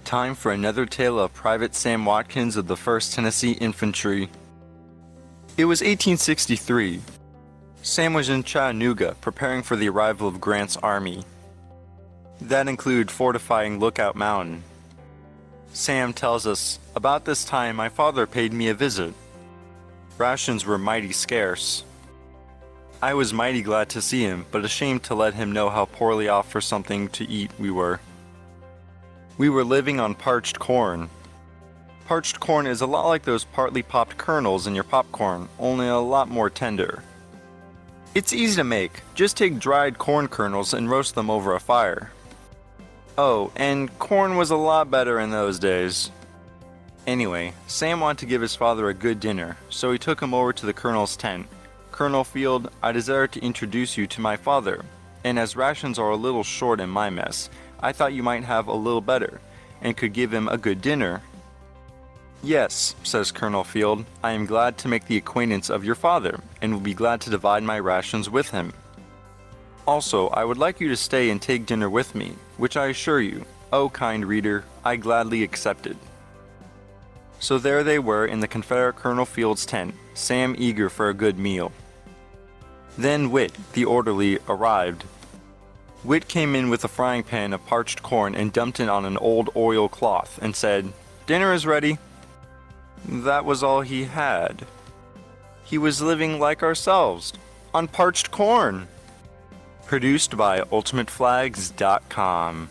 Time for another tale of Private Sam Watkins of the 1st Tennessee Infantry. It was 1863. Sam was in Chattanooga preparing for the arrival of Grant's army. That included fortifying Lookout Mountain. Sam tells us, "About this time my father paid me a visit. Rations were mighty scarce. I was mighty glad to see him, but ashamed to let him know how poorly off for something to eat we were. We were living on parched corn. Parched corn is a lot like those partly popped kernels in your popcorn, only a lot more tender. It's easy to make. Just take dried corn kernels and roast them over a fire. Oh, and corn was a lot better in those days." Anyway, Sam wanted to give his father a good dinner, so he took him over to the colonel's tent. "Colonel Field, I desire to introduce you to my father, and as rations are a little short in my mess, I thought you might have a little better, and could give him a good dinner." "Yes," says Colonel Field, "I am glad to make the acquaintance of your father, and will be glad to divide my rations with him. Also, I would like you to stay and take dinner with me, which I assure you, oh kind reader, I gladly accepted." So there they were in the Confederate Colonel Field's tent, Sam eager for a good meal. Then Whit, the orderly, arrived. Whit came in with a frying pan of parched corn and dumped it on an old oil cloth and said, "Dinner is ready." That was all he had. He was living like ourselves, on parched corn. Produced by UltimateFlags.com.